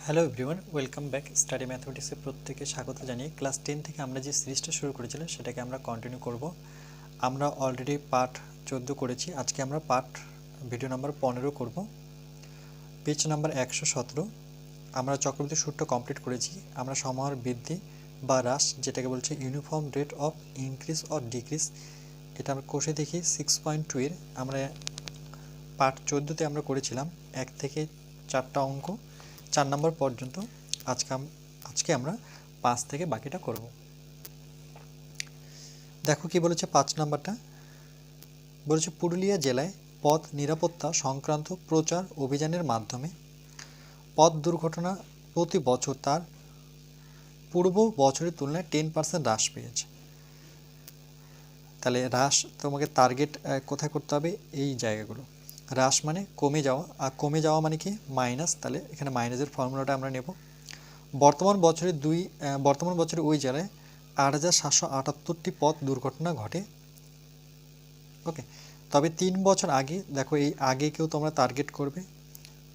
Hello everyone, welcome back. Study ম্যাথমেটিক্সে প্রত্যেকে স্বাগত জানিয়ে ক্লাস 10 থেকে আমরা যে সিরিজটা শুরু করেছিলাম সেটাকে আমরা কন্টিনিউ করব। আমরা অলরেডি পার্ট 14 করেছি, আজকে আমরা ভিডিও নাম্বার 15 করব। পেজ নাম্বার 117 আমরা চক্রবৃদ্ধি সূত্র কমপ্লিট করেছি। আমরা সময়ের বৃদ্ধি বা হ্রাস, যেটাকে বলছে uniform rate of increase or decrease, এটা আমরা কোষে দেখি 6.2 এর আমরা পার্ট 14তে আমরা করেছিলাম 1 থেকে 4টা অঙ্ক, 4 নম্বর পর্যন্ত। আজকে আমরা 5 থেকে বাকিটা করব। দেখো কি বলেছে 5 নম্বরটা, বলেছে পুরুলিয়া জেলায় পথ নিরাপত্তা সংক্রান্ত প্রচার অভিযানের মাধ্যমে পথ দুর্ঘটনা প্রতি বছর তার পূর্ব বছরের তুলনায় 10% হ্রাস পেয়েছে। তাহলে হ্রাস তোমাকে টার্গেট কোথায় করতে হবে? এই জায়গাগুলো। হ্রাস মানে কমে যাওয়া, আর কমে যাওয়া মানে কি মাইনাস, তাহলে এখানে মাইনাসের ফর্মুলাটা আমরা নেব। বর্তমান বছরে ওই জেলায় 8,778টি পথ দুর্ঘটনা ঘটে। ওকে, তবে 3 বছর আগে, দেখো এই আগেকেও তোমরা টার্গেট করবে।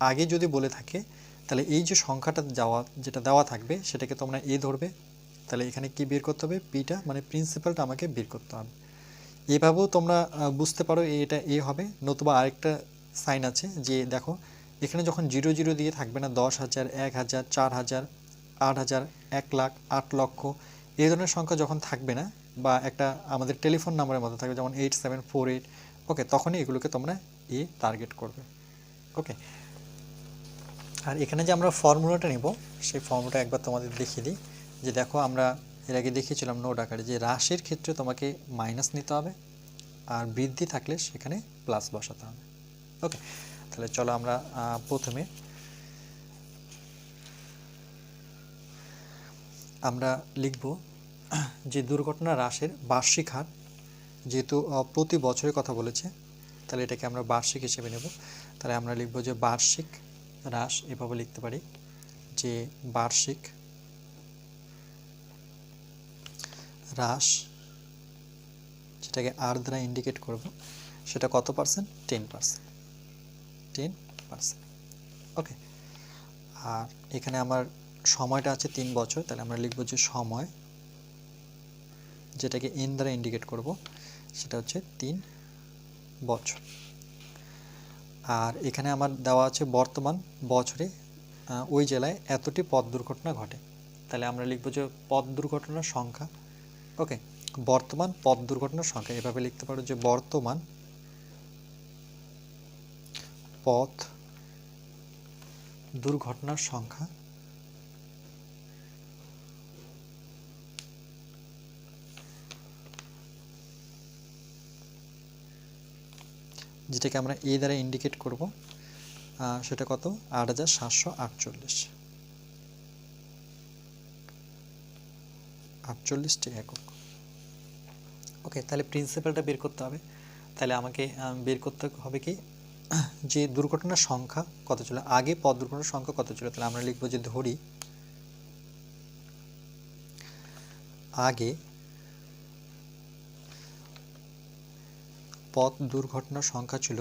আগে যদি বলে থাকে তাহলে এই যে সংখ্যাটা যেটা দেওয়া থাকবে সেটাকে তোমরা এ ধরবে। তাহলে এখানে কি বের করতে হবে? পিটা মানে প্রিন্সিপালটা আমাকে বের করতে হবে। এভাবেও তোমরা বুঝতে পারো এটা এ হবে, নতুবা আরেকটা সাইন আছে যে দেখো এখানে যখন 0 0 দিয়ে থাকবে না, 10,000, 1,000, 4,000, 8,000, 1 লাখ, 8 লক্ষ, এই ধরনের সংখ্যা যখন থাকবে না, বা একটা আমাদের টেলিফোন নাম্বারের মতো থাকবে যেমন 8748, ওকে, তখনই এগুলোকে তোমরা এ টার্গেট করবে। ওকে, আর এখানে যে আমরা ফর্মুলাটা নেব সেই ফর্মুলাটা একবার তোমাদের দেখিয়ে দিই। যে দেখো আমরা এর আগে দেখিয়েছিলাম নোট আকারে যে হ্রাসের ক্ষেত্রে তোমাকে মাইনাস নিতে হবে, আর বৃদ্ধি থাকলে সেখানে প্লাস বসাতে হবে। ওকে, তাহলে চলো আমরা প্রথমে আমরা লিখব যে দুর্ঘটনা হ্রাসের বার্ষিক হার, যেহেতু প্রতি বছরের কথা বলেছে তাহলে এটাকে আমরা বার্ষিক হিসেবে নেব। তাহলে আমরা লিখব যে বার্ষিক হ্রাস, এভাবে লিখতে পারি যে বার্ষিক হ্রাস, যেটাকে আর দ্বারা ইন্ডিকেট করব, সেটা কত পার্সেন্ট? 10%। ওকে, আর এখানে আমার সময়টা আছে 3 বছর, তাহলে আমরা লিখব যে সময়, যেটাকে এন দ্বারা ইন্ডিকেট করব, সেটা হচ্ছে 3 বছর। আর এখানে আমার দেওয়া আছে বর্তমান বছরে ওই জেলায় এতটি পথ দুর্ঘটনা ঘটে। তাহলে আমরা লিখব যে পথ দুর্ঘটনার সংখ্যা। ওকে, বর্তমান পথ দুর্ঘটনার সংখ্যা, এভাবে লিখতে পারো যে বর্তমান পথ দুর্ঘটনার সংখ্যা, যেটাকে আমরা এ দ্বারা ইন্ডিকেট করব, সেটা কত? 8,748টি একক। ওকে, তাহলে প্রিন্সিপালটা বের করতে হবে। তাহলে আমাকে বের করতে হবে কি, যে দুর্ঘটনার সংখ্যা কত ছিল, আগে পথ দুর্ঘটনার সংখ্যা কত ছিল। তাহলে আমরা লিখব যে ধরি আগে পথ দুর্ঘটনার সংখ্যা ছিল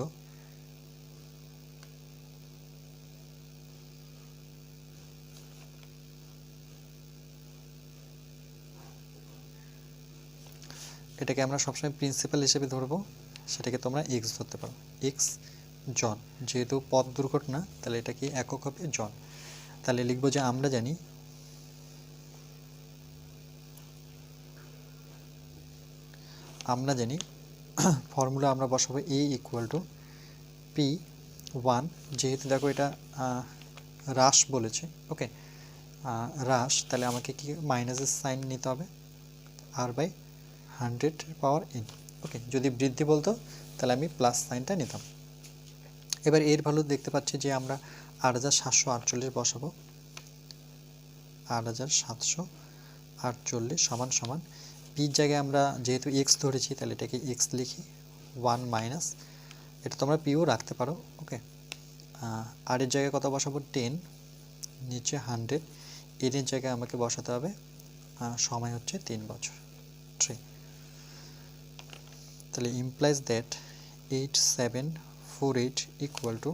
এটাকে আমরা সবসময় প্রিন্সিপাল হিসেবে ধরবো, সেটাকে তোমরা এক্স ধরতে পারো, এক্স জন, যেহেতু পথ দুর্ঘটনা তাহলে এটা কি একক হবে, জন। তাহলে লিখবো যে আমরা জানি ফর্মুলা আমরা বসাবো এ ইকুয়াল টু P1, যেহেতু দেখো এটা হ্রাস বলেছে। ওকে, হ্রাস, তাহলে আমাকে কি মাইনাসের সাইন নিতে হবে, R/100 ওকে, যদি বৃদ্ধি বলতো তাহলে আমি প্লাস সাইনটা নিতাম। এবার এর ভ্যালু দেখতে পাচ্ছি যে আমরা 8,748 বসাবো। 8,748 সমান সমান পির জায়গায় আমরা যেহেতু এক্স ধরেছি তাহলে এটাকে এক্স লিখি, 1 মাইনাস, এটা তোমরা পিও রাখতে পারো। ওকে, আর এর জায়গায় কত বসাবো? 10, নিচে 100, এর জায়গায় আমাকে বসাতে হবে সময় হচ্ছে 3 বছর, 3। তাহলে implies that 8748 equal to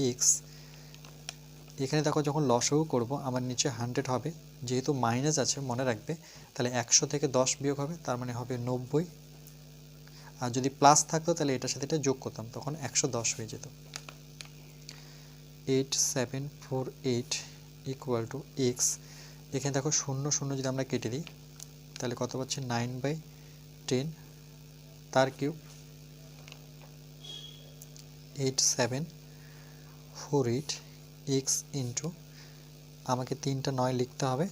x এখানে দেখো যখন লসাগু করব আমার নিচে 100 হবে, যেহেতু মাইনাস আছে মনে রাখবে, তাহলে 100 থেকে 10 বিয়োগ হবে, তার মানে হবে 90। আর যদি প্লাস থাকতো তাহলে এটার সাথে এটা যোগ করতাম, তখন 110 হয়ে যেত। 8748 ইকুয়াল টু এক্স, এখানে দেখো 0 0 যদি আমরা কেটে দিই তাহলে কত পাচ্ছি 9/10 তার কিউব। 8748 এক্স ইন্টু, আমাকে 3টা 9 লিখতে হবে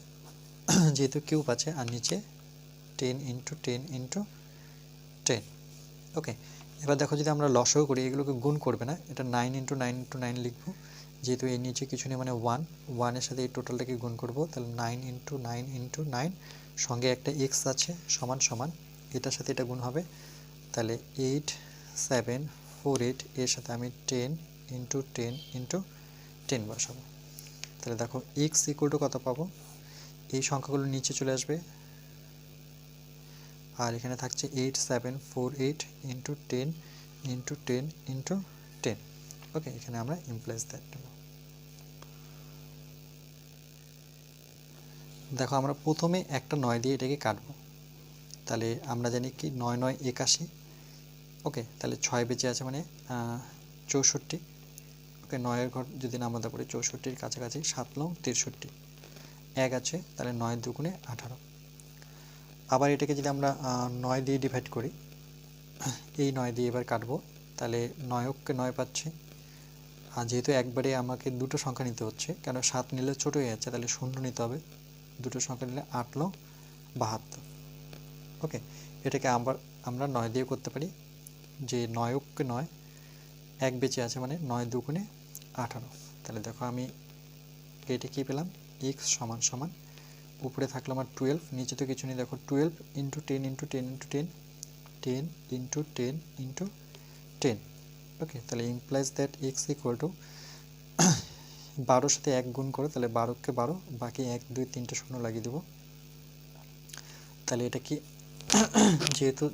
যেহেতু কিউব আছে, আর নিচে 10 ইন্টু 10 ইন্টু 10। ওকে, এবার দেখো যদি আমরা লসাগু করি, এগুলোকে গুণ করবে না, এটা 9 ইন্টু 9 ইন্টু 9 লিখবো, যেহেতু এর নিচে কিছু নেই মানে 1 এর সাথে এই টোটালটাকে গুণ করব, তাহলে 9 ইন্টু 9 ইন্টু 9, সঙ্গে একটা এক্স আছে সমান সমান, এটার সাথে এটা গুণ হবে, তাহলে 8748 এর সাথে আমি 10 ইন্টু 10 ইন্টু 10 বসাবো। তাহলে দেখো এক্স ইকুয়াল টু কত পাবো, এই সংখ্যাগুলো নিচে চলে আসবে, আর এখানে থাকছে 8748 ইন্টু 10 ইন্টু 10 ইন্টু 10। ওকে, এখানে আমরা ইমপ্লাইজ দ্যাট নেব। দেখো আমরা প্রথমে একটা 9 দিয়ে এটাকে কাটবো, তাহলে আমরা জানি কি 9 9 81। ওকে, তাহলে 6 বেঁচে আছে মানে 64। ওকে, 9-এর ঘর যদি নামাতে পারি 64-র কাছাকাছি, 7 9 63, 1 আছে, তাহলে 9 দুগুণে 18। আবার এটাকে যদি আমরা 9 দিয়ে ডিভাইড করি, এই 9 দিয়ে এবার কাটবো, তাহলে 9কে 9 পাচ্ছি, আর যেহেতু একবারে আমাকে দুটো সংখ্যা নিতে হচ্ছে, কেন 7 নিলে ছোটো হয়ে যাচ্ছে, তাহলে 0 নিতে হবে, দুটো সংখ্যা নিলে 8 9 72। ওকে, এটাকে আবার আমরা 9 দিয়ে করতে পারি, যে 9কে 9, 1 বেঁচে আছে মানে 9 দুগুণে 18। তাহলে দেখো আমি এটা কী পেলাম, এক্স সমান সমান, উপরে থাকলো আমার 12, নিচে তো কিছু নেই, দেখো 12 into 10 into 10 into 10, 10 into 10 into 10। Okay, তাহলে implies that x equal to 12-র সাথে 1 গুণ করে, তাহলে 12কে 12, বাকি 1 2 3টে শূন্য লাগিয়ে দেবো। তাহলে এটা কি যেহেতু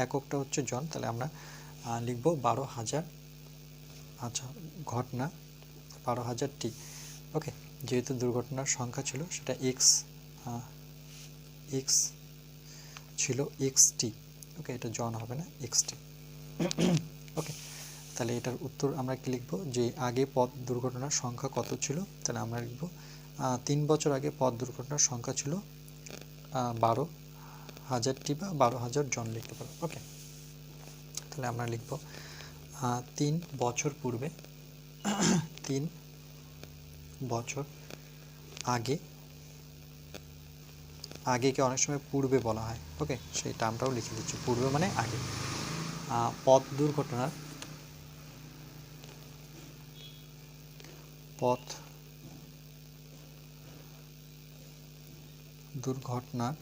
এককটা হচ্ছে জন, তাহলে আমরা লিখব 12,000, আচ্ছা ঘটনা 12,000টি। ওকে, যেহেতু দুর্ঘটনার সংখ্যা ছিল সেটা এক্স এক্স ছিল এক্সটি। ওকে, এটা জন হবে না, এক্সটি। ওকে, তাহলে এটার উত্তর আমরা কি লিখব, যে আগে পথ দুর্ঘটনার সংখ্যা কত ছিল, তাহলে আমরা লিখব 3 বছর আগে পথ দুর্ঘটনার সংখ্যা ছিল 12,000টি বা 12,000 জন লিখতে পারো। ওকে, তাহলে আমরা লিখব 3 বছর পূর্বে 3 বছর আগে, আগেকে অনেক সময় পূর্বে বলা হয়। ওকে, সেই টার্মটাও লিখে দিচ্ছি, পূর্বে মানে আগে, পথ দুর্ঘটনার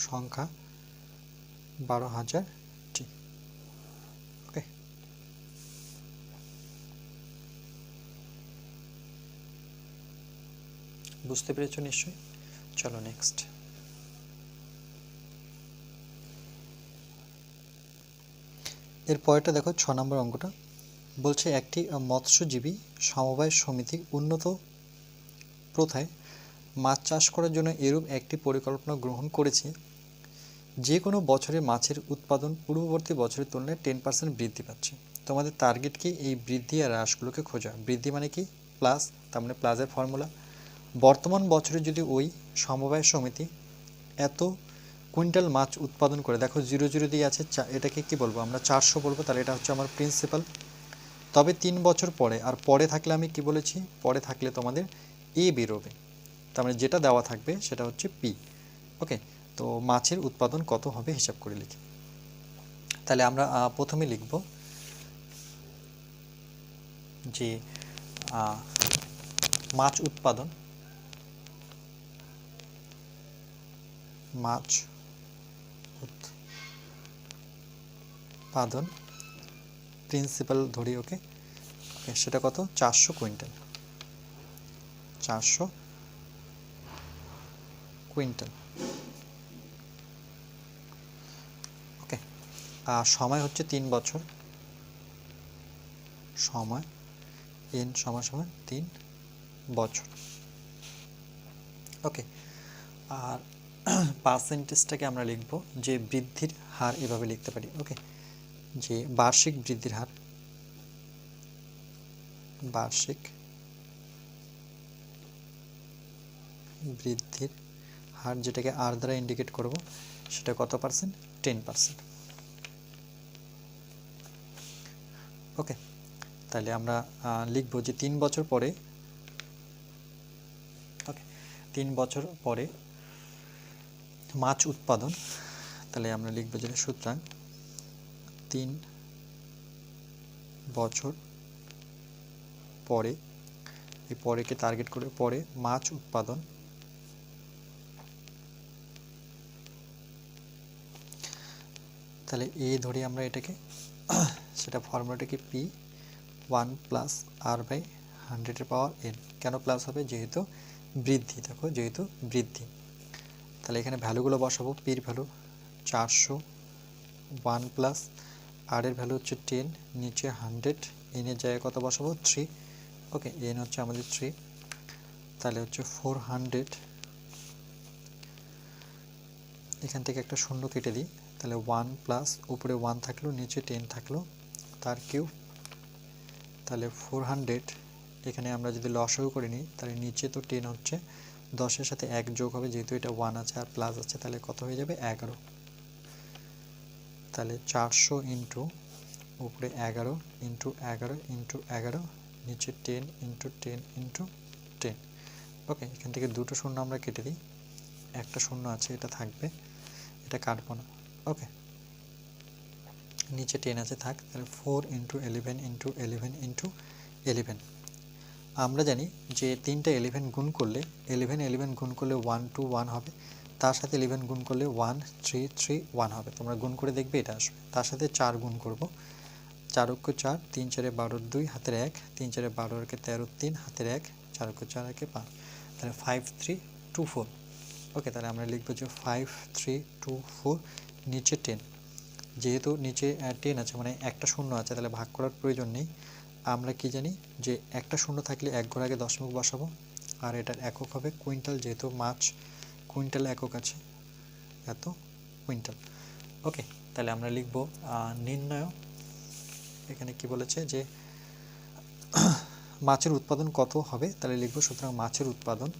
সংখ্যা 12,000টি। ওকে, বুঝতে পেরেছো নিশ্চয়ই। চলো নেক্সট। এর পরেরটা দেখো, 6 নম্বর অঙ্কটা বলছে, একটি মৎস্যজীবী সমবায় সমিতি উন্নত প্রথায় মাছ চাষ করার জন্য এরূপ একটি পরিকল্পনা গ্রহণ করেছে, যে কোনো বছরে মাছের উৎপাদন পূর্ববর্তী বছরের তুলনায় 10% বৃদ্ধি পাচ্ছে। তোমাদের টার্গেট কি, এই বৃদ্ধি আর হ্রাসগুলোকে খোঁজা। বৃদ্ধি মানে কি, প্লাস, তার মানে প্লাসের ফর্মুলা, বর্তমান বছরে যদি ওই সমবায় সমিতি এত কুইন্টাল মাছ উৎপাদন করে, দেখো 0 0 দিয়ে আছে, এটাকে কি বলবো আমরা, 400 বলবো, তাহলে এটা হচ্ছে আমার প্রিন্সিপাল। তবে 3 বছর পরে, আর পরে থাকলে আমি কি বলেছি, পরে থাকলে তোমাদের এ বেরোবে, তার মানে যেটা দেওয়া থাকবে সেটা হচ্ছে পি। ওকে, তো মাছের উৎপাদন কত হবে হিসাব করে লিখি। তাহলে আমরা প্রথমে লিখব যে মাছ উৎপাদন প্রিন্সিপাল ধরি। ওকে, সেটা কত, 400 কুইন্টাল। 400 কুইন্টাল। ওকে, আর সময় হচ্ছে 3 বছর, সময় n সমান সমান 3 বছর। ওকে, আর পার্সেন্টেজটাকে আমরা লিখব যে বৃদ্ধির হার এভাবে লিখতে পারি। ওকে, যে বার্ষিক বৃদ্ধির হার, বার্ষিক বৃদ্ধির হার যেটাকে আর দ্বারা ইন্ডিকেট করব, সেটা কত পার্সেন্ট? 10%। ওকে, তাহলে আমরা লিখব যে 3 বছর পরে, ওকে 3 বছর পরে মাছ উৎপাদন, তাহলে আমরা লিখব যে সুতরাং 3 বছর পরে, এই পরেকে টার্গেট করে পরে মাছ উৎপাদন তাহলে এ ধরি আমরা এটাকে, সেটা ফর্মুলাটাকে P 1 plus R by 100^n। কেন প্লাস হবে? যেহেতু বৃদ্ধি, দেখো যেহেতু বৃদ্ধি, তাহলে এখানে ভ্যালুগুলো বসাবো। পির ভ্যালু 400, 1 প্লাস আর এর ভ্যালু হচ্ছে 10, নিচে 100, এন এর জায়গায় কত বসাবো? 3। ওকে, এন হচ্ছে আমাদের 3, তাহলে হচ্ছে 400, এখান থেকে একটা শূন্য কেটে দিই, তাহলে 1 প্লাস উপরে 1 থাকলো, নিচে 10 থাকলো, তার কিউব, তাহলে 400। এখানে আমরা যদি লসাগু করে নিই, তাহলে নিচে তো 10 হচ্ছে, 10-এর সাথে 1 যোগ হবে, যেহেতু এটা 1 আছে আর প্লাস আছে, তাহলে কত হয়ে যাবে? 11। তাহলে 400 ইন্টু উপরে 11 ইন্টু 11 ইন্টু 11, নিচে 10 ইন্টু 10 ইন্টু 10। ওকে, এখান থেকে দুটো শূন্য আমরা কেটে দিই, একটা শূন্য আছে, এটা থাকবে, এটা কাটবো না। ওকে, নিচে 10 আছে, থাক, তাহলে 4 ইন্টু 11 ইন্টু 11 ইন্টু 11। আমরা জানি যে 3টা 11 গুণ করলে 11 গুণ করলে 1 2 1 হবে, তার সাথে 11 গুণ করলে 1 3 3 1 হবে। তোমরা গুণ করে দেখবে এটা আসবে। তার সাথে 4 গুণ করব, 4 অক্ষ 4, 3 4 12 2 হাতের 1, 3 4 12 13 3 হাতের 1, 4 অক্ষ 4 5, তাহলে 5 3 2 4। ওকে, তাহলে আমরা লিখব যে 5 3 2 4, নিচে 10, যেহেতু নিচে 10 আছে মানে একটা শূন্য আছে, তাহলে ভাগ করার প্রয়োজন নেই। আমরা কি জানি যে একটা শূন্য থাকলে এক ঘর আগে দশমিক বসাবো, আর এটার একক হবে কুইন্টাল, যেহেতু মাছ কুইন্টাল একক আছে, এত কুইন্টাল। ওকে, তাহলে আমরা লিখব নির্ণয়, এখানে কি বলেছে যে মাছের উৎপাদন কত হবে, তাহলে লিখব সুতরাং মাছের উৎপাদন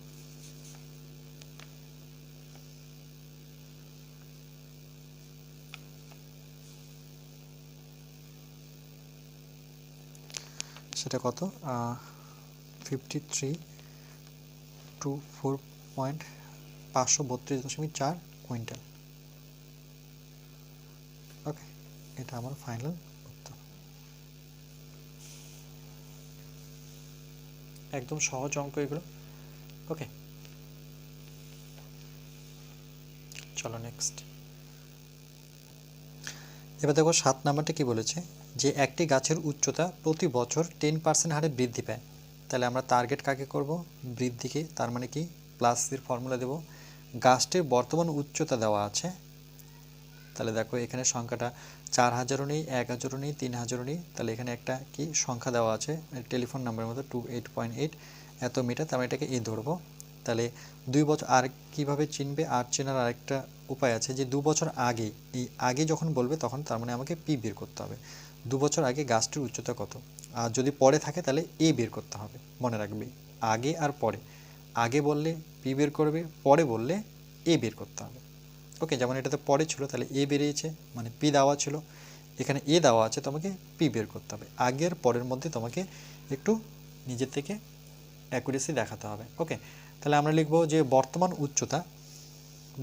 সেটা কত? 5324.532.4 কুইন্টাল। ওকে, এটা আমার ফাইনাল উত্তর। একদম সহজ অঙ্ক এগুলো। ওকে, চলো নেক্সট। এবার দেখো 7 নাম্বারটা কি বলেছে, যে একটি গাছের উচ্চতা প্রতি বছর 10% হারে বৃদ্ধি পায়। তাহলে আমরা টার্গেট কাকে করব? বৃদ্ধিকে। তার মানে কি? প্লাস এর ফর্মুলা দেব। গাছটির বর্তমান উচ্চতা দেওয়া আছে, তাহলে দেখো এখানে সংখ্যাটা 4000ও নেই, 1000ও নেই, 3000ও নেই, তাহলে এখানে একটা কি সংখ্যা দেওয়া আছে টেলিফোন নাম্বারের মতো 28.8 এত মিটার, তার মানে এটাকে এ ধরবো। তাহলে 2 বছর, আর কিভাবে চিনবে? আর চেনার আরেকটা উপায় আছে যে 2 বছর আগে, এই আগে যখন বলবে তখন তার মানে আমাকে পি বের করতে হবে। 2 বছর আগে গাছটির উচ্চতা কত, আর যদি পরে থাকে তাহলে এ বের করতে হবে। মনে রাখবে আগে আর পরে, আগে বললে পি বের করবে, পরে বললে এ বের করতে হবে। ওকে, যেমন এটাতে পরে ছিল তাহলে এ বেরিয়েছে, মানে পি দেওয়া ছিল, এখানে এ দেওয়া আছে, তোমাকে পি বের করতে হবে। আগের পরের মধ্যে তোমাকে একটু নিজের থেকে অ্যাকুরেসি দেখাতে হবে। ওকে, তাহলে আমরা লিখব যে বর্তমান উচ্চতা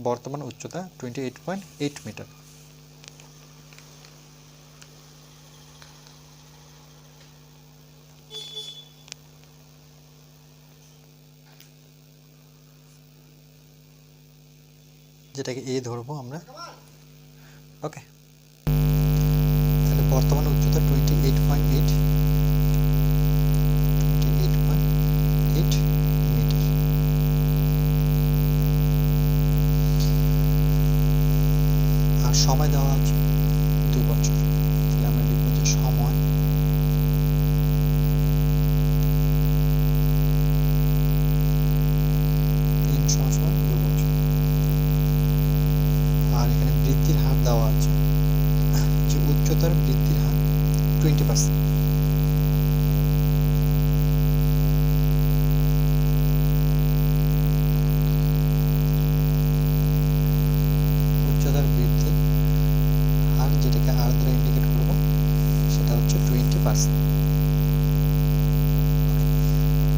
28.8 মিটার। যেটাকে এ ধরবো আমরা। ওকে, তাহলে বর্তমান উচ্চতা 28.8 মিটার। আর সময় দেওয়া আছে 2 বছর, তাহলে আমরা লিখব যে সময় বৃদ্ধির হার দেওয়া আছে, যে উচ্চতার বৃদ্ধির হার 20%। উচ্চতার বৃদ্ধির হার যেটাকে আর দ্বারা ইন্ডিকেট করব সেটা হচ্ছে 20%।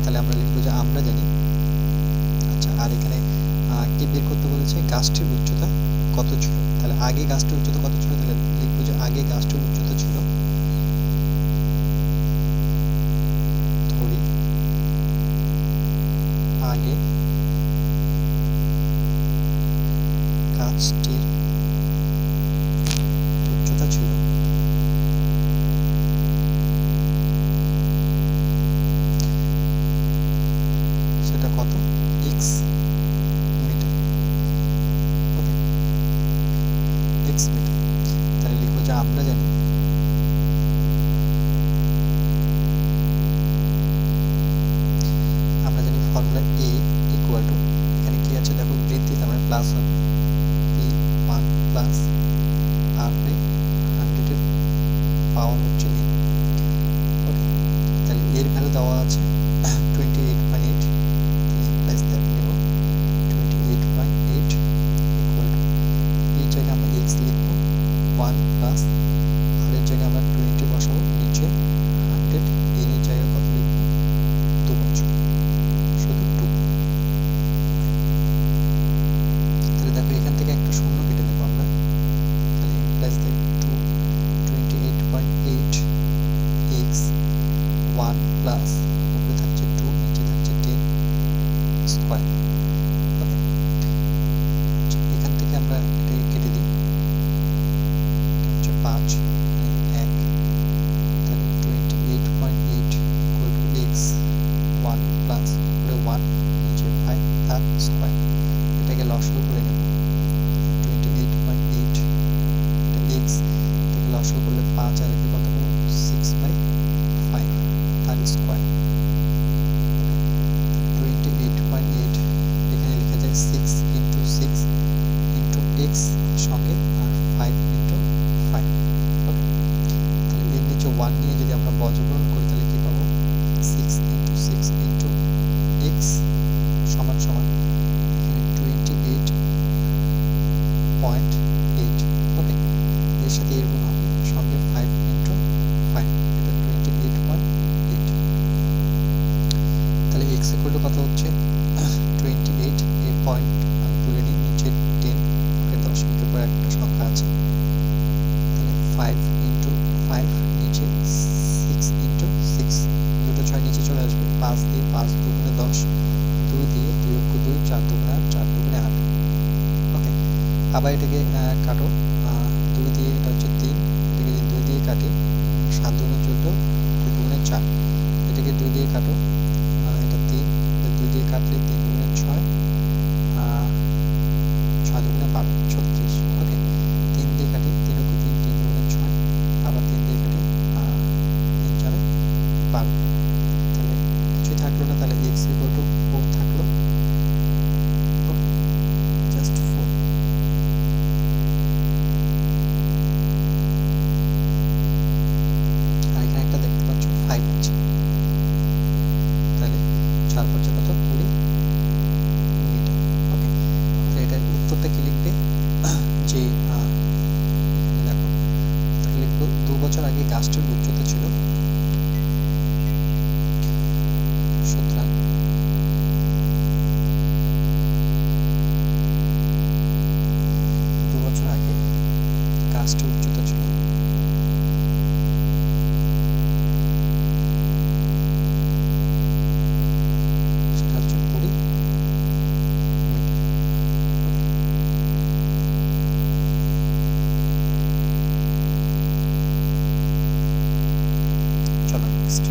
তাহলে আমরা লিখবো যে আমরা জানি, আচ্ছা আর এখানে কি বের করতে বলেছে, গাছটির উচ্চতা কত ছিল। তাহলে আগে গাছটির উচ্চতা কত ছিল, তাহলে লিখবো যে আগে গাছটির উচ্চতা ছিল, ধরি আগে গাছটির উচ্চতা ছিল সেটা কত, x মিটার। ওকে, x মিটার। তাহলে লিখবো যে আমরা জানি ফর্মুলা a ইকুয়াল টু, এখানে কি আছে দেখো, বৃদ্ধি তার মানে প্লাস হবে, p1 প্লাস r বাই 100 এর পাওয়ার হচ্ছে a। ওকে, তাহলে এর ভ্যালু দেওয়া আছে 28.8, প্লাস দ্যাট নেব 28.8 ইকুয়াল টু, এই জায়গায় আমরা x লিখবো 1 প্লাস r এর জায়গায় আমরা 20 বসাবো, নিচে 100, এর জায়গায় কত লিখবো 2 বছর, শুধু 2। তাহলে দেখো এখান থেকে একটা শূন্য কেটে দেবো আমরা, তাহলে প্লাস দেখ 28.8 x 1 প্লাস উপরে থাকছে 2, নিচে থাকছে 10 স্কয়ার। ওকে, এখান থেকে আমরা এটাকে কেটে দিই, এটা হচ্ছে 5 1, তাহলে 28.8 ইকুয়াল টু x 1 প্লাস উপরে 1 নিচে 5 তার স্কয়ার। এটাকে লসাগু করে নেব, 28.8 এটা x, এটাকে লসাগু করলে 5 আর একে কত করব 6/5 তার স্কয়ার। 28.8 এখানে লেখা যায় 6 ইন্টু 6 ইন্টু x সঙ্গে আর 5 ইন্টু 5। ওকে, তাহলে এর নিচে 1 নিয়ে যদি আমরা বজ্রগ্রহণ করি তাহলে কি পাবো, 6 ইন্টু 6 ইন্টু x সমান সমান এখানে 28.8। ওকে, এর সাথে এর গুণ হবে, সঙ্গে 5 ইন্টু 5, এটা 28.8। তাহলে x ইকুয়াল টু কত হচ্ছে 28, এই পয়েন্ট আমি তুলে নিই, নিচে 10, ওকে দশমিকের পর একটা সংখ্যা আছে, তাহলে 5 ইন্টু 5 নিচে 6 ইন্টু 6, দুটো 6 নিচে চলে আসবে, 5 দিয়ে 5 দুগুণে 10, 2 দিয়ে 2 অক্ষ 2, 4 দুগুণে 8, 4 দুগুণে 8। ওকে, আবার এটাকে কাটো, 2 দিয়ে এটা হচ্ছে 3, এটাকে যদি 2 দিয়ে কাটি 7 দুগুণে 14, 2 দুগুণে 4, এটাকে 2 দিয়ে কাটো, এটা 3, এটা 2 দিয়ে কাটলে 3 দুগুণে 6, 6 দুগুণে 12, 36। ওকে, 3 দিয়ে কাটি, 3 অক্ষ 3, 3 দুগুণে 6, আবার 3 দিয়ে কাটি, 3 4 12, তাহলে কিছুই থাকলো না, তাহলে x ইকুয়াল টু 4 থাকলো, জাস্ট 4। আর এখানে একটা দেখতে পাচ্ছ 5 আছে, তাহলে 4 5 কত 20 মিটার। ওকে, তাহলে এটার উত্তরটা কি লিখবে, যে দেখো উত্তরটা লিখবো 2 বছর আগে গাছটির উচ্চতা ছিল, সুতরাং 2 বছর আগে গাছটির উচ্চতা ছিল সেটা হচ্ছে 20 মিটার। চলো নেক্সট।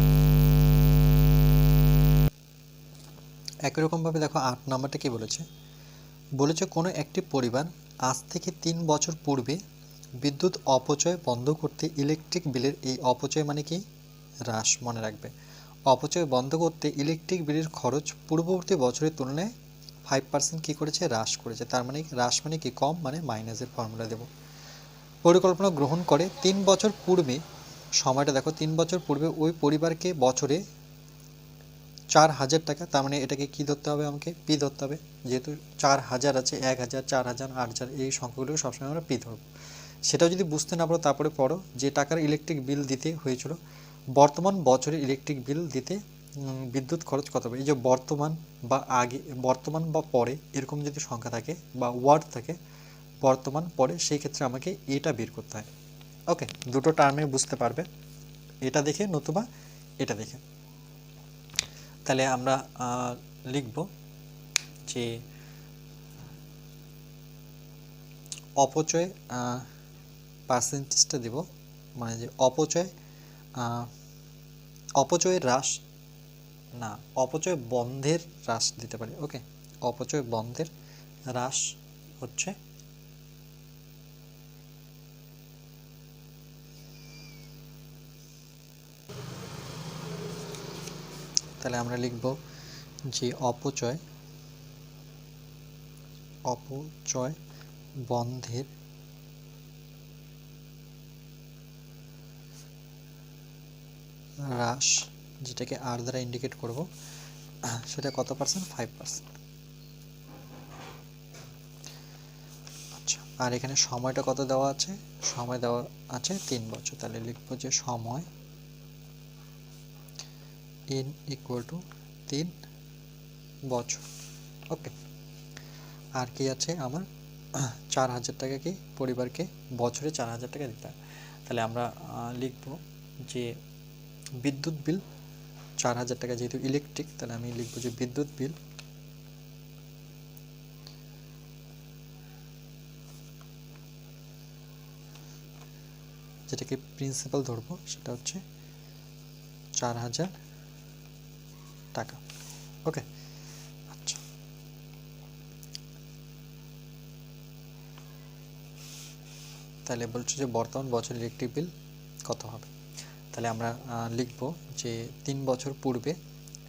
একই রকমভাবে দেখো 8 নম্বরটা কি বলেছে, কোনো একটি পরিবার আজ থেকে 3 বছর পূর্বে বিদ্যুৎ অপচয় বন্ধ করতে ইলেকট্রিক বিলের, এই অপচয় মানে কি, হ্রাস, মনে রাখবে, অপচয় বন্ধ করতে ইলেকট্রিক বিলের খরচ পূর্ববর্তী বছরের তুলনায় 5% কী করেছে, হ্রাস করেছে। তার মানে হ্রাস মানে কি, কম, মানে মাইনাসের ফর্মুলা দেব। পরিকল্পনা গ্রহণ করে 3 বছর পূর্বে, সময়টা দেখো, 3 বছর পূর্বে ওই পরিবারকে বছরে 4,000 টাকা, তার মানে এটাকে কি ধরতে হবে, আমাকে পি ধরতে হবে। যেহেতু 4,000 আছে, 1,000, 4,000, 8,000, এই সংখ্যাগুলো সবসময় আমরা পি ধরবো। সেটাও যদি বুঝতে না পারো তারপরে পড়ো, যে টাকার ইলেকট্রিক বিল দিতে হয়েছিল, বর্তমান বছরে ইলেকট্রিক বিল দিতে বিদ্যুৎ খরচ কত হবে। এই যে বর্তমান বা আগে, বর্তমান বা পরে, এরকম যদি সংখ্যা থাকে বা ওয়ার্ড থাকে বর্তমান পরে, সেই ক্ষেত্রে আমাকে এটা বের করতে হয়। ওকে, দুটো টার্মে বুঝতে পারবে, এটা দেখে নতুবা এটা দেখে। তাহলে আমরা লিখব যে অপচয় পার্সেন্টেজটা দেব, মানে যে অপচয়ের হ্রাস, না, অপচয় বন্ধের হ্রাস দিতে পারি। ওকে, অপচয় বন্ধের হ্রাস হচ্ছে তাহলে আমরা লিখব যে অপচয় বন্ধের হ্রাস, যেটাকে আর দ্বারা ইন্ডিকেট করব, সেটা কত পার্সেন্ট, 5%। আচ্ছা, আর এখানে সময়টা কত দেওয়া আছে, সময় দেওয়া আছে 3 বছর। তাহলে লিখব যে সময় n ইকুয়াল টু 3 বছর। ওকে, আর কি আছে আমার, 4,000 টাকা কি পরিবারকে বছরে 4,000 টাকা দিতে হয়। তাহলে আমরা লিখব যে বিদ্যুৎ বিল 4,000 টাকা, যেহেতু ইলেকট্রিক, তাহলে আমি লিখব যে বিদ্যুৎ বিল যেটাকে প্রিন্সিপাল ধরবো, সেটা হচ্ছে 4,000 টাকা। ওকে, আচ্ছা, তাহলে বলছো যে বর্তমান বছর ইলেকট্রিক বিল কত হবে। তাহলে আমরা লিখব যে 3 বছর পূর্বে,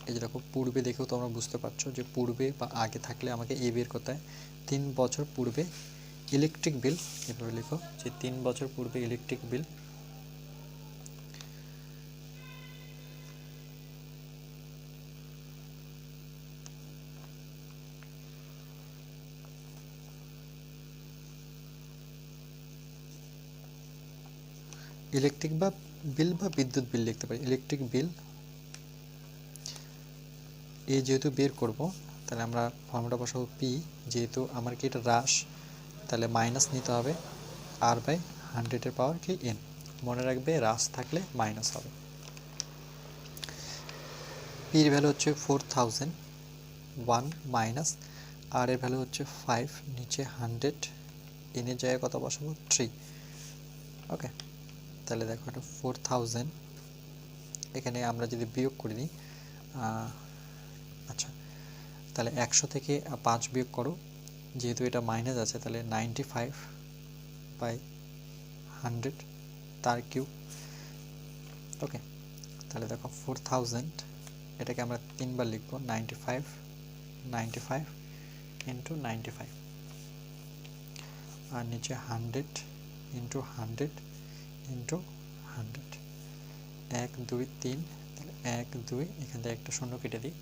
এই যে দেখো পূর্বে দেখেও তো আমরা বুঝতে পারছো যে পূর্বে বা আগে থাকলে আমাকে এই বের করতে হয়। 3 বছর পূর্বে ইলেকট্রিক বিল, এভাবে লিখো যে 3 বছর পূর্বে ইলেকট্রিক বিল ইলেকট্রিক বা বিল বা বিদ্যুৎ বিল লিখতে পারি। ইলেকট্রিক বিল এই যেহেতু বের করব, তাহলে আমরা ফর্মুলা বসাবো পি, যেহেতু আমার কি এটা হ্রাস, তাহলে মাইনাস নিতে হবে আর বাই 100-এর পাওয়ার কি এন। মনে রাখবে হ্রাস থাকলে মাইনাস হবে। পির ভ্যালু হচ্ছে 4001 মাইনাস আর এর ভ্যালু হচ্ছে 5, নিচে 100, এনের জায়গায় কত বসাবো, 3। ওকে, তাহলে দেখো এটা 4000, এখানে আমরা যদি বিয়োগ করে নিই, আচ্ছা, তাহলে 100 থেকে 5 বিয়োগ করো, যেহেতু এটা মাইনাস আছে, তাহলে 95/100 তার কিউব। ওকে, তাহলে দেখো 4000, এটাকে আমরা 3 বার লিখবো, 95 ইন্টু 95, আর নিচে 100 ইন্টু 100 ইন্টু 100, 1 2 3, তাহলে 1 2, এখান থেকে একটা শূন্য কেটে দিই।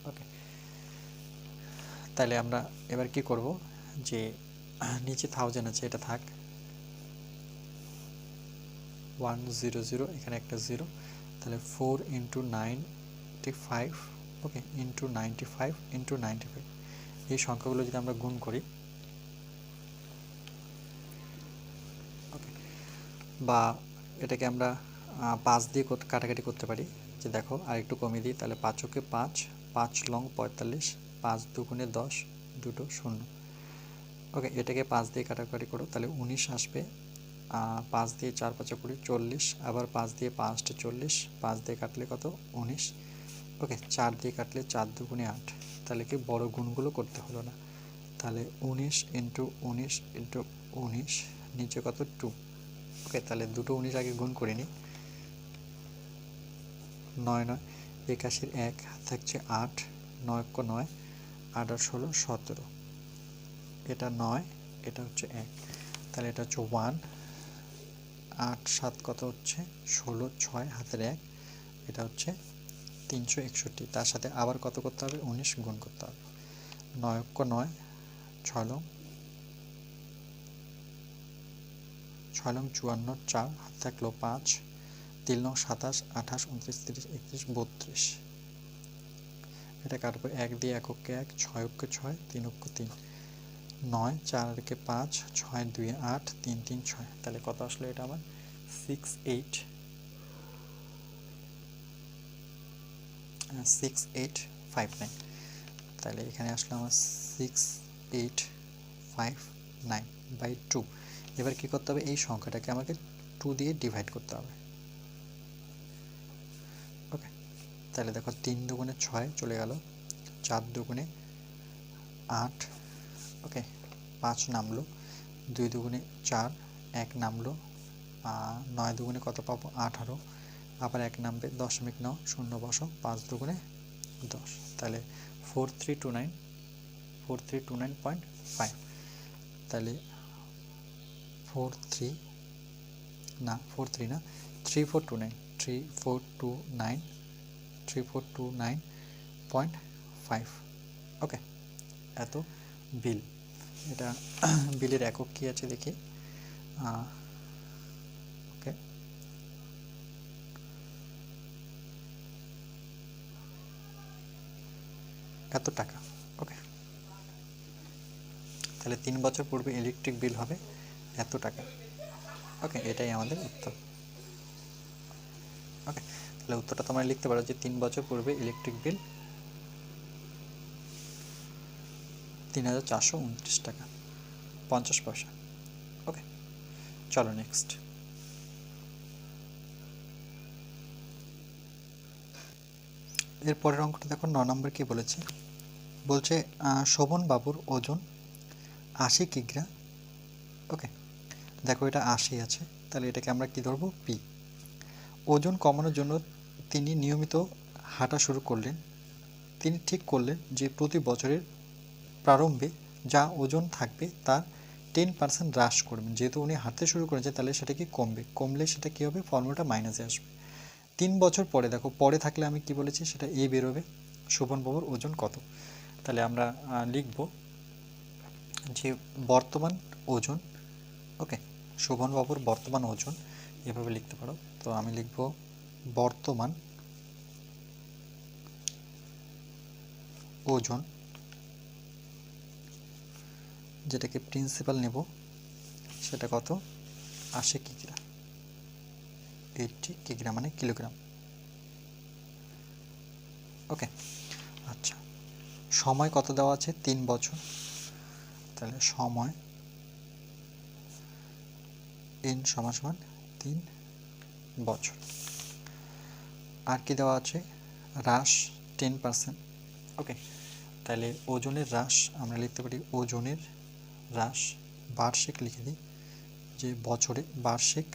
ওকে, তাহলে আমরা এবার কি করব, যে নিচে 1000 আছে, এটা থাক, 100, এখানে একটা 0, তাহলে 4 ইন্টু 95, ওকে, ইন্টু 95 ইন্টু 95, এই সংখ্যাগুলো যদি আমরা গুণ করি, ওকে, বা এটাকে আমরা 5 দিয়ে কাটাকাটি করতে পারি, যে দেখো আর একটু কমিয়ে দিই, তাহলে 5 কে 5, 5 লং 45, 5 দুগুণে 10, দুটো শূন্য। ওকে, এটাকে 5 দিয়ে কাটাকাটি করো, তাহলে 19 আসবে, 5 দিয়ে 4 5 20, 40, আবার 5 দিয়ে 5 40, 5 দিয়ে কাটলে কত, 19। ওকে, 4 দিয়ে কাটলে 4 দুগুণে 8, তাহলে কি বড় গুণগুলো করতে হলো না, তাহলে 19 ইন্টু 19 ইন্টু 19, নিচে কত, 2। ওকে, তাহলে দুটো 19 আগে গুণ করে নিই, 9 9 81, 1 থাকছে 8, 9 9, 8 আর 16 17, এটা 9, এটা হচ্ছে 1, তাহলে এটা হচ্ছে 1, 8 7 কত হচ্ছে 16, 6 হাতের 1, এটা হচ্ছে 361, তার সাথে আবার কত করতে হবে 19 গুণ করতে হবে। 9 অক্ষ 9, 6 লং 54, 4 হাত থাকলো 5, 3 লং 27, 28, 29, 30, 31, 32, এটা কাটবো 1 দিয়ে, 1 অক্ষে 1, 6 অক্ষে 6, 3 অক্ষে 3, 9, 4 আর একে 5, 6 2 8, 3 3 6, তাহলে কত আসলো এটা আমার 6859, তাহলে এখানে আসলো আমার 6859/2। এবার কি করতে হবে, এই সংখ্যাটাকে আমাকে 2 দিয়ে ডিভাইড করতে হবে। ওকে, তাহলে দেখো 3 দুগুণে 6 চলে গেল, 4 দুগুণে 8, ওকে 5 নামলো, 2 দুগুণে 4, 1 নামলো, 9 দুগুণে কত পাবো 18, আবার 1 নামবে, 0.9 শূন্য বসো, 5 দুগুণে 10, তাহলে 4329.5, তাহলে 43 না 3429.5। ওকে, এত বিল। এটা বিলের একক কি আছে দেখি। ওকে, এত টাকা। ওকে, তাহলে 3 বছর পূর্বে ইলেকট্রিক বিল হবে এত টাকা। ওকে, এটাই আমাদের উত্তর। ওকে, তাহলে উত্তরটা তোমরা লিখতে পারো যে 3 বছর পূর্বে ইলেকট্রিক বিল 3429 টাকা 50 পয়সা। ওকে, চলো নেক্সট। এর পরের অঙ্কটা দেখো, 9 নম্বর কি বলেছে, বলছে শোভন বাবুর ওজন 80 কিগ্রা। ওকে, দেখো এটা 80 আছে, তাহলে এটাকে আমরা কি ধরবো, পি। ওজন কমানোর জন্য তিনি নিয়মিত হাঁটা শুরু করলেন। তিনি ঠিক করলেন যে প্রতি বছরের প্রারম্ভে যা ওজন থাকবে তার 10% হ্রাস করবেন। যেহেতু উনি হাঁটতে শুরু করেছে, তাহলে সেটা কি কমবে, কমলে সেটা কী হবে, ফর্মুলাটা মাইনাসে আসবে। 3 বছর পরে, দেখো পরে থাকলে আমি কি বলেছি, সেটা এ বেরোবে, শোভন বাবুর ওজন কত। তাহলে আমরা লিখব যে বর্তমান ওজন। ওকে, শোভন বাবুর বর্তমান ওজন এভাবে লিখতে পারো। তো আমি লিখব বর্তমান ওজন, যেটাকে প্রিন্সিপাল নেব, সেটা কত 80 কিগ্রা, 80 কিগ্রা মানে কিলোগ্রাম। ওকে, আচ্ছা, সময় কত দেওয়া আছে, 3 বছর, তাহলে সময় n সমান সমান 3 বছর। আর কি দেওয়া আছে, হ্রাস 10%। ওকে, তাহলে ওজনের হ্রাস আমরা লিখতে পারি ওজনের হ্রাস, বার্ষিক লিখে দিই, যে বছরে বার্ষিক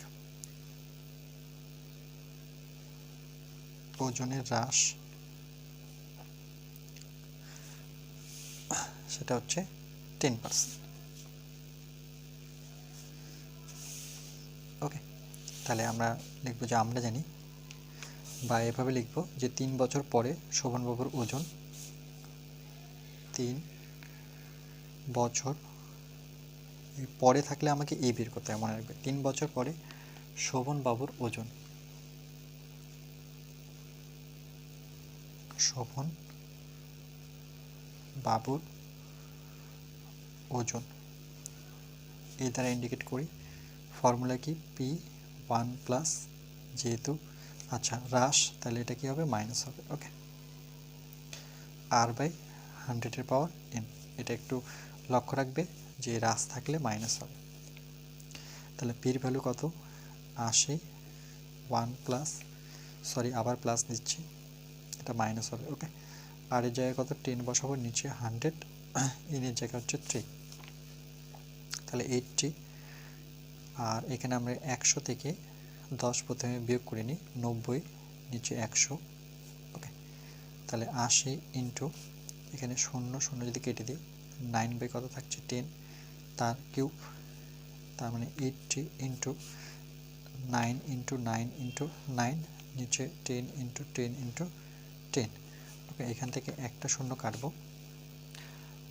ওজনের হ্রাস সেটা হচ্ছে 10%। ওকে, তাহলে আমরা লিখব যে আমরা জানি, বা এভাবে লিখব যে 3 বছর পরে শোভনবাবুর ওজন, 3 বছর পরে থাকলে আমাকে এ বের করতে হবে, মনে রাখবে 3 বছর পরে শোভনবাবুর ওজন, শোভন বাবুর ওজন এই দ্বারা ইন্ডিকেট করি। ফর্মুলা কি, P1+, যেহেতু আচ্ছা হ্রাস, তাহলে এটা কি হবে, মাইনাস হবে। ওকে, R/100^n, এটা একটু লক্ষ্য রাখবে যে হ্রাস থাকলে মাইনাস হবে। তাহলে পির ভ্যালু কত, 80, 1+, সরি আবার প্লাস দিচ্ছি, এটা মাইনাস হবে। ওকে, আর এর জায়গায় কত, 10 বসাবো, নিচে 100, এর জায়গায় হচ্ছে 3, তাহলে 80, আর এখানে আমরা 100 থেকে 10 প্রথমে বিয়োগ করে নিই, 90, নিচে 100। ওকে, তাহলে 80 × এখানে শূন্য শূন্য যদি কেটে দিই 9 বাই কত থাকছে 10 তার কিউব, তার মানে 80 ইন্টু 9 ইন্টু 9 ইন্টু 9, নিচে 10 ইন্টু 10 ইন্টু 10। ওকে, এখান থেকে একটা শূন্য কাটবো,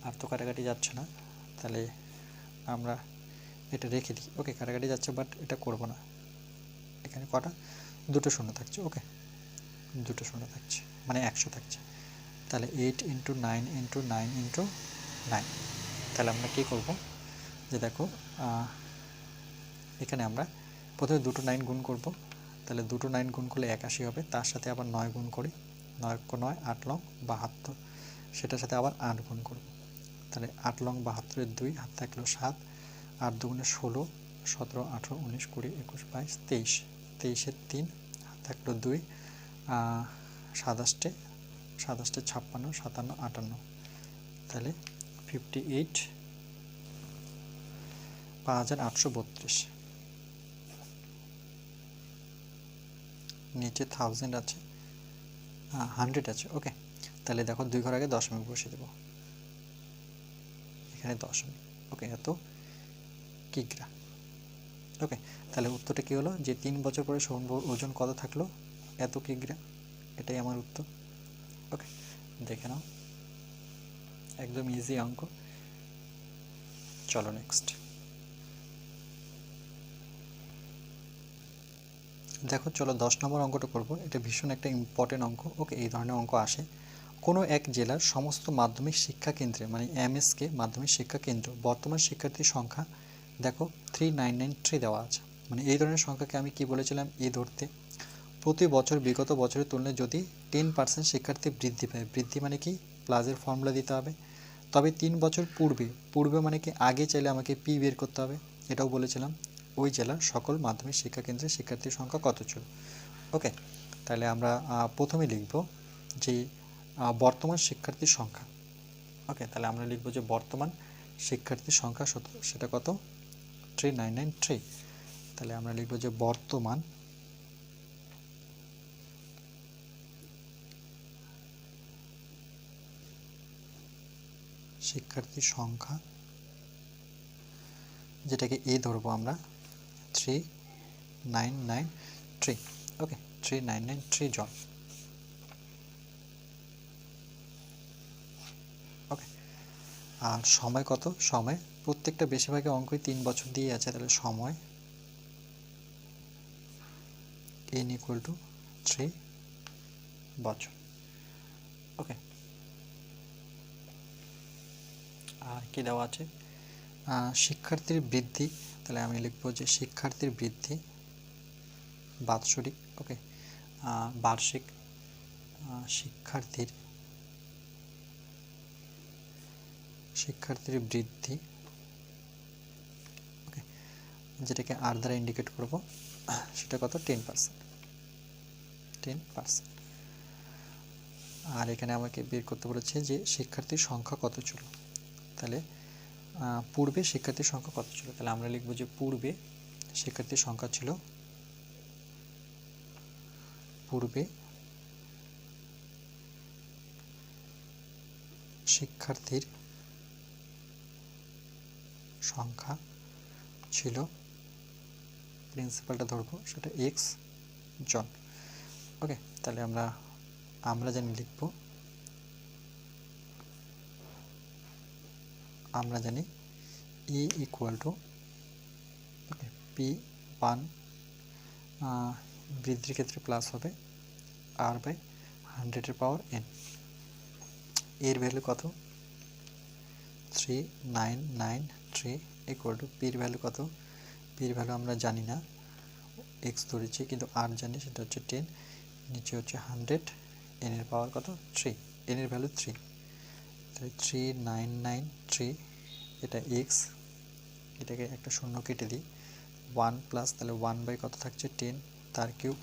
আর তো কাটাকাটি যাচ্ছে না, তাহলে আমরা এটা রেখে দিই। ওকে, কাটাকাটি যাচ্ছে বাট এটা করব না। এখানে কটা, দুটো শূন্য থাকছে। ওকে, দুটো শূন্য থাকছে মানে 100 থাকছে। তাহলে 8 ইন্টু 9 ইন্টু 9 ইন্টু 9। তাহলে আমরা কী করব, যে দেখো এখানে আমরা প্রথমে দুটো 9 গুণ করব। তাহলে দুটো 9 গুণ করলে 81 হবে, তার সাথে আবার 9 গুণ করি, 9 9 8 লং 72, সেটার সাথে আবার 8 গুণ করব। তাহলে 8 লং 72-এর 2, হাত থাকলো 7, 8 দুগুণে 16, 17 18 19 20 21 22 23, 23-এর 3, হাত থাকলো 2, 27 57 56 57 58, তাহলে 58 5832। নিচে 1000 আছে, 100 আছে। ওকে, তাহলে দেখো 2 ঘর আগে দশমিক বসিয়ে দেবো, এখানে দশমিক। ওকে, এত কিগ্রা। ওকে, তাহলে উত্তরটা কী হলো, যে 3 বছর পরে সোহম ওজন কত থাকলো, এত কিগ্রা। এটাই আমার উত্তর। ওকে, দেখে নাও, একদম ইজি অঙ্ক। চলো নেক্সট দেখো, চলো 10 নম্বর অঙ্কটা করব। এটা ভীষণ একটা ইম্পর্টেন্ট অঙ্ক। ওকে, এই ধরনের অঙ্ক আসে। কোনো এক জেলার সমস্ত মাধ্যমিক শিক্ষা কেন্দ্রে, মানে এমএসকে মাধ্যমিক শিক্ষা কেন্দ্র, বর্তমান শিক্ষার্থীর সংখ্যা দেখো 3993 দেওয়া আছে। মানে এই ধরনের সংখ্যাকে আমি কি বলেছিলাম, এ ধরতে প্রতি বছর বিগত বছরের তুলনায় যদি 10% শিক্ষার্থী বৃদ্ধি পায়, বৃদ্ধি মানে কি, প্লাসের ফর্মুলা দিতে হবে। তবে 3 বছর পূর্বে, পূর্বে মানে কি আগে, চাইলে আমাকে পি বের করতে হবে, এটাও বলেছিলাম। ওই জেলার সকল মাধ্যমিক শিক্ষা কেন্দ্রে শিক্ষার্থীর সংখ্যা কত ছিল। ওকে, তাহলে আমরা প্রথমে লিখব যে বর্তমান শিক্ষার্থীর সংখ্যা। ওকে, তাহলে আমরা লিখব যে বর্তমান শিক্ষার্থীর সংখ্যা সেটা কত, 3993। তাহলে আমরা লিখব যে বর্তমান শিক্ষার্থীর সংখ্যা, যেটাকে এ ধরবো আমরা, 3993। ওকে, 3993 জন। ওকে, আর সময় কত, সময় প্রত্যেকটা বেশিরভাগই অঙ্কই 3 বছর দিয়ে আছে, তাহলে সময় n ইকুয়াল টু 3 বছর। ওকে, আর কি দেওয়া আছে, শিক্ষার্থীর বৃদ্ধি। তাহলে আমি লিখব যে শিক্ষার্থীর বৃদ্ধি বাৎসরিক। ওকে, বার্ষিক শিক্ষার্থীর বৃদ্ধি। ওকে, যেটাকে আর দ্বারা ইন্ডিকেট করব, সেটা কত, 10%। আর এখানে আমাকে বের করতে বলেছে যে শিক্ষার্থীর সংখ্যা কত ছিল। তাহলে পূর্বে শিক্ষার্থীর সংখ্যা কত ছিল, তাহলে আমরা লিখব যে পূর্বে শিক্ষার্থীর সংখ্যা ছিল, পূর্বে শিক্ষার্থীর সংখ্যা ছিল, প্রিন্সিপালটা ধরবো, সেটা এক্স জন। ওকে, তাহলে আমরা জানি লিখব, আমরা জানি E equal to, okay, P1 বৃদ্ধির ক্ষেত্রে প্লাস হবে আর বাই 100-এর পাওয়ার n। এর ভ্যালু কত, 3993 ইকুয়াল টু পির ভ্যালু কত, পির ভ্যালু আমরা জানি না, এক্স ধরেছি, কিন্তু আর জানি, সেটা হচ্ছে 10, নিচে হচ্ছে 100, n এর পাওয়ার কত, 3, n এর ভ্যালু 3। তাহলে 3993, এটা এক্স, এটাকে একটা শূন্য কেটে দিই, 1 প্লাস, তাহলে 1 বাই কত থাকছে, 10 তার কিউব,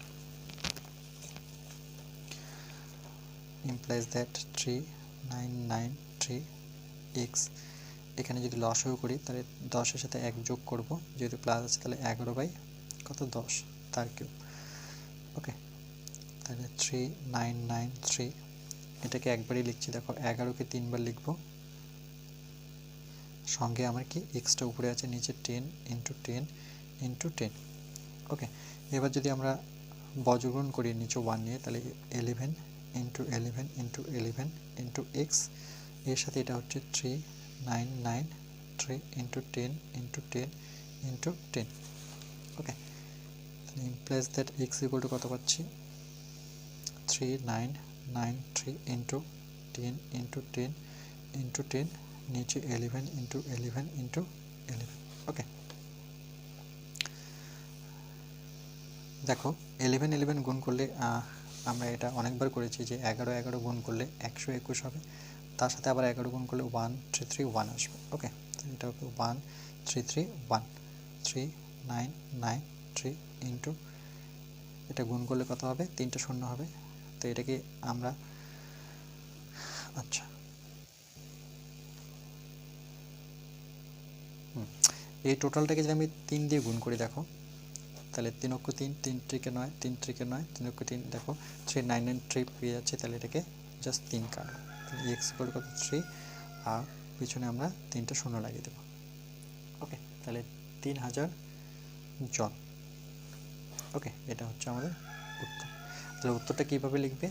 implies that 3993 x। এখানে যদি লসাগু করি, তাহলে 10-এর সাথে 1 যোগ করব, যেহেতু প্লাস আছে, তাহলে 11 বাই কত, 10 তার কিউব। ওকে, তাহলে 3993 এটাকে একবারই লিখছি, দেখো 11কে 3বার লিখব, সঙ্গে আমার কি এক্সটা উপরে আছে, নিচে 10 ইন্টু 10 ইন্টু 10। ওকে, এবার যদি আমরা বর্গগুণ করি নিচে 1 নিয়ে, তাহলে 11 ইন্টু 11 ইন্টু 11 ইন্টু এক্স, এর সাথে এটা হচ্ছে 3993 into 10 into 10 into 10। Okay, implies that x equal two কত পাচ্ছি, 3993 ইন্টু 10 ইন্টু 10 ইন্টু 10, নিচে 11 ইন্টু 11 ইন্টু 11। ওকে, দেখো 11 গুণ করলে আমরা এটা অনেকবার করেছি যে 11 গুণ করলে 121 হবে, তার সাথে আবার 11 গুণ করলে 1331 আসবে। ওকে, এটা হবে 1331, 3993 ইন্টু, এটা গুণ করলে কত হবে, 3টা শূন্য হবে। তো এটাকে আমরা, আচ্ছা এই টোটালটাকে যদি আমি 3 দিয়ে গুণ করি, দেখো তাহলে 3 অক্ষ 3, 3 ত্রিকে 9, 3 ত্রিকে 9, 3 অক্ষ 3, দেখো 3993 পেয়ে যাচ্ছে। তাহলে এটাকে জাস্ট 3 কাটবো, তাহলে এক্স ইকুয়াল কত 3, আর পিছনে আমরা 3টা শূন্য লাগিয়ে দেবো। ওকে, তাহলে 3000 জন। ওকে, এটা হচ্ছে আমাদের উত্তর। তাহলে উত্তরটা কীভাবে লিখবে,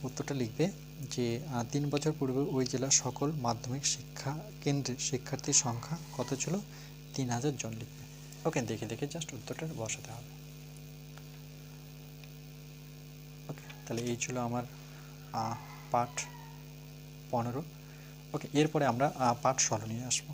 উত্তরটা লিখবে যে 3 বছর পূর্বে ওই জেলার সকল মাধ্যমিক শিক্ষা কেন্দ্রের শিক্ষার্থীর সংখ্যা কত ছিল, 3000 জন লিখবে। ওকে, দেখে দেখে জাস্ট উত্তরটা বসাতে হবে। ওকে, তাহলে এই ছিল আমার পার্ট 15। ওকে, এরপরে আমরা পার্ট 16 নিয়ে আসবো।